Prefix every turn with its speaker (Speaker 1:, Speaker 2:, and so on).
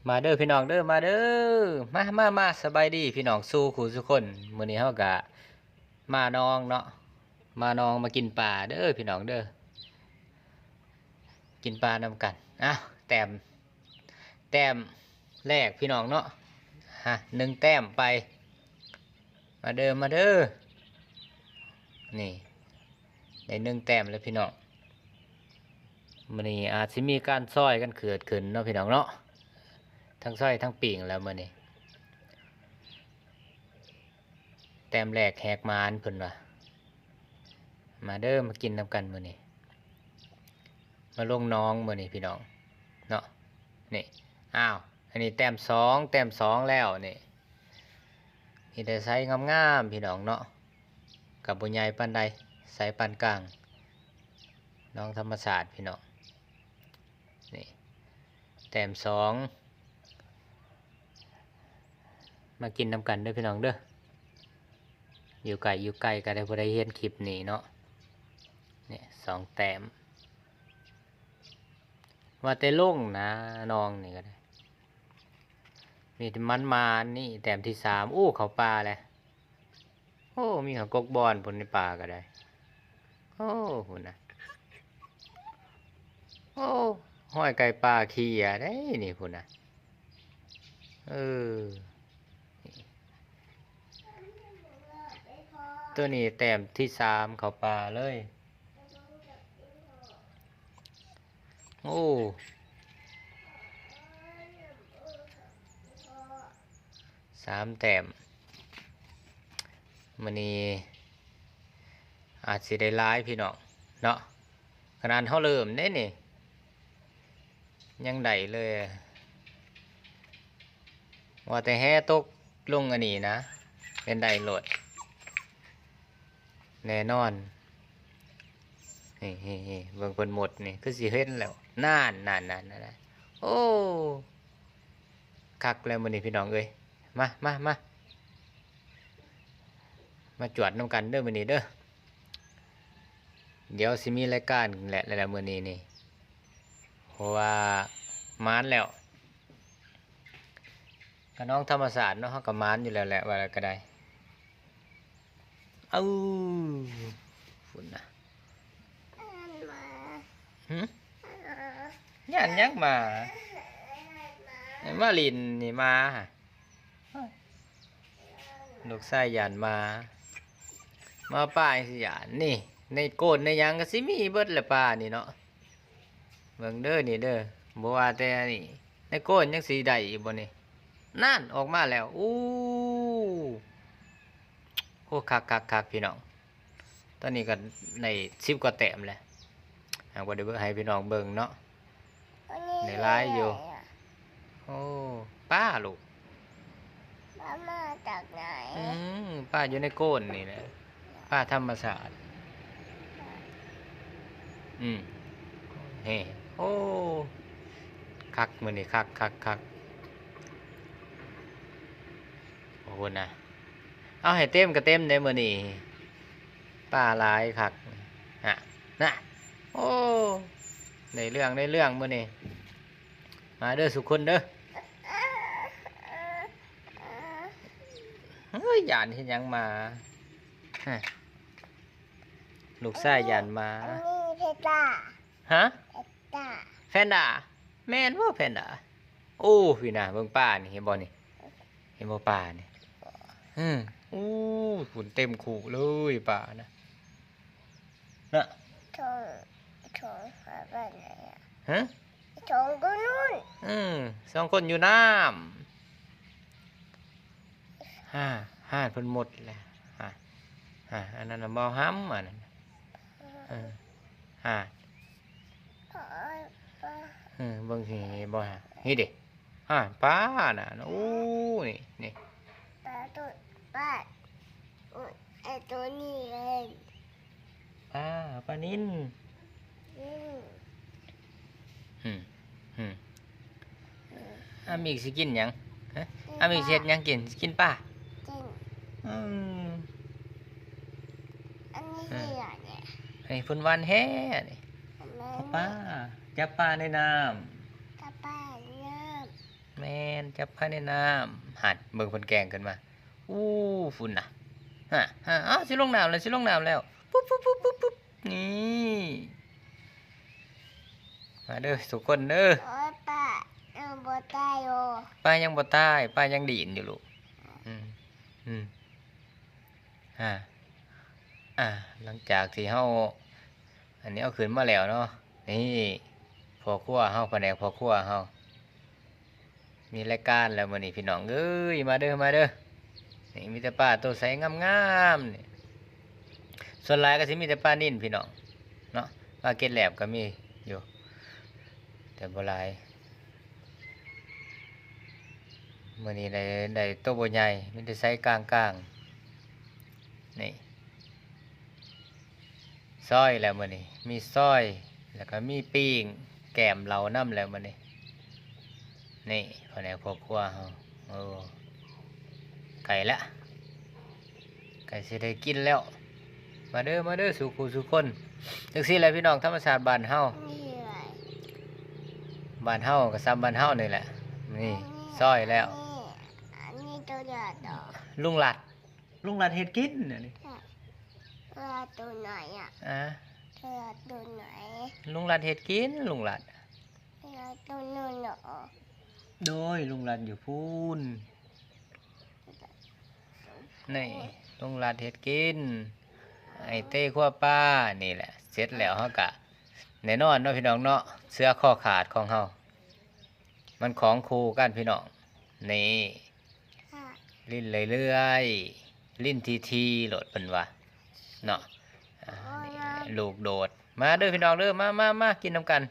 Speaker 1: มาเด้อพี่น้องเด้อมาเด้อมาสบายดีพี่น้องสู้ขู่ทุกคนมื้อนี้เฮากะมาน้องเนาะมาน้องมากินปลาเด้อพี่น้องเด้อกินปลานำกันอ้าวแต้มแรกพี่น้องเนาะฮะ1 แต้มไปมาเด้อนี่ได้1 แต้มแล้วพี่น้องมื้อนี้อาจสิมีการซอยกันเกิดขึ้นเนาะพี่น้องเนาะทั้งซอยทั้งปิ่งแล้วมื้อนี้แต้มแรกแหกมานเพิ่นว่ามาเด้อมากินนำกันมื้อนี้มาลงน้องมื้อนี้พี่น้องเนาะนี่อ้าวอันนี้แต้มสองแล้วนี่มีแต่ไซส์งามๆพี่น้องเนาะกับบ่ใหญ่ปานใดไซส์ปานกลางน้องธรรมศาสตร์พี่น้องนี่แต้มสองมากินนำกันเด้อพี่น้องเด้ออยู่ไกลก็ได้บ่ได้เห็นคลิปนี้เนาะเนี่ย2 แต้มว่าแต่ลงนะน้องนี่ก็ได้มีมันมานี่แต้มที่3อู้เขาปลาแหละโอ้มีเขากกบอนบนในป่าก็ได้โอ้หุ่นนะโอ้ห้อยไก่ปลาขี้อ่ะได้นี่พุ่นนะเออตัวนี้แต้มที่3เขาปลาเลยโอ้3 แต้มมื้อนี้อาจสิได้หลายพี่น้องเนาะขนาดเฮาเริ่มเด้นี่ยังได้เลยว่าแต่แห่ตกลงอันนี้นะเป็นได้โหลดแน่นอนนี่เบิ่งเพิ่นหมดนี่คือสิเห็นแล้วนั่นโอ้คักแล้วมื้อนี้พี่น้องเอ้ยมาจวดนำกันเด้อมื้อนี้เด้อเดี๋ยวสิมีรายการแหละแล้วมื้อนี้นี่เพราะว่ามานแล้วก็น้องธรรมศาสตร์เนาะเฮาก็มานอยู่แล้วแหละว่าก็ได้เอ้าฝุ่นน่ะหึย่านยักมาลินนี่มาลูกชายย่านมาป้าสิย่านนี่ในโกนในหยังก็สิมีเบิดแหละป้านี่เนาะเบิ่งเด้อนี่เด้อบ่ว่าแต่นี่ในโกนยังสิได้อีกบ่นี่นั่นออกมาแล้วอู้โอ้คักพี่น้องตอนนี้ก็ใน10 กว่าแต้มแล้วหากว่าได้เบิ่งให้พี่น้องเบิ่งเนาะในไลฟ์อยู่โอ้ป้าลูก
Speaker 2: ป้ามาจากไหน
Speaker 1: ป้าอยู่ในโกนนี่แหละป้าธรรมศาสตร์เฮ้โอ้คักมื้อนี้คักโอ้โหนะเอาให้เต็มก็เต็มได้มื้อนี้ป้าหลายคักน่ะโอ้ได้เรื่องมื้อนี้มาเด้อสุกคนเด้อเฮ้ยยานเฮ็ดหยังมาลูกชายยานมา
Speaker 2: อันนี้เพชรจ้า
Speaker 1: ฮะ
Speaker 2: เพชรจ้า
Speaker 1: แพนด้าแม่นบ่แพนด้าโอ้พี่น่ะเบิ่งป้านี่เห็นบ่นี่เห็นบ่ป้านี่อู้ฝุ่นเต็มคูเลยป้านะน่ะ
Speaker 2: ทงหาบ้านไหนอ่ะ
Speaker 1: ฮะ
Speaker 2: ทงก็นู่น
Speaker 1: 2 คนอยู่น้ำห้าเพิ่นหมดแล้วอันนั้นน่ะบ่ห้ำอันนั้นเบิ่งสิบ่ฮะนี่เด้ป้าน่ะอู้นี่
Speaker 2: ปลาตัวป้าไอตัวนี้เลย
Speaker 1: ปลานิ่นมีสิกินหยังฮะมีสิเฮ็ดหยังกินป้า
Speaker 2: จริงอันนี้คืออะไรเนี่ย
Speaker 1: ให้เพิ่นหวานแฮ่นี่ป้าจับปลาในน้
Speaker 2: ำกับป้าเริ่ม
Speaker 1: แม่ จับภายในน้ำหัดเบิ่งเพิ่นแกงขึ้นมาอู้ฝุ่นน่ะอ้าวสิลงน้ำแล้วสิลงน้ำแล้วปุ๊บปุ๊บปุ๊บปุ๊บปุ๊บนี่มาเด้อทุกคนเด้อ
Speaker 2: โอ้ยป้าบ่ตายโอ
Speaker 1: ป้ายังบ่ตายป้ายังดีดอยู่ลูกอืมอืมอ่าหลังจากที่เฮาอันนี้เอาขึ้นมาแล้วเนาะนี่พ่อครัวเฮาแผนกพ่อครัวเฮามีรายการแล้วมื้อนี้พี่น้องเอ้ยมาเด้อมาเด้อนี่มีแต่ปลาตัวใสงามๆนี่ส่วนหลายก็สิมีแต่ปลานิ่นพี่น้องเนาะปลาเกล็ดแหลบก็มีอยู่แต่บ่หลายมื้อนี้ได้ตัวบ่ใหญ่มีแต่ไซส์กลางๆนี่ซอยแล้วมื้อนี้มีซอยแล้วก็มีปิ้งแกมเหลาน้ำแล้วมื้อนี้นี่แผนกครอบครัวเฮาโอ้ไก่ละไก่สิได้กินแล้วมาเด้อสู่คู่สู่คนจังซี่แหละพี่น้องธรรมชาติบ้านเฮา
Speaker 2: นี่อะไร
Speaker 1: บ้านเฮาก็ซ้ำบ้านเฮานี่แหละนี่ซอยแล้ว
Speaker 2: อันนี้ตัวใหญ่ต่อ
Speaker 1: ลุงหลัดเฮ็ดกินน่ะนี่
Speaker 2: ตัวไหนอ่ะ
Speaker 1: อ่ะ
Speaker 2: ตัวไหน
Speaker 1: ลุงหลัดเฮ็ดกินลุงหลัด
Speaker 2: ตัวนู้นเหรอ
Speaker 1: โดยลุงหลัดอยู่พูนนี่ลุงหลัดเฮ็ดกินไอ้เต้ขั้วป้านี่แหละเสร็จแล้วเฮากะแน่นอนเนาะพี่น้องเนาะเสื้อข้อขาดของเฮามันของคู่กันพี่น้องนี่
Speaker 2: ค่ะ
Speaker 1: ลิ้นเรื่อยๆลิ้นทีๆโหลดเพิ่นว่าเนาะนี่ลูกโดดมาเด้อพี่น้องเด้อมากินนำกัน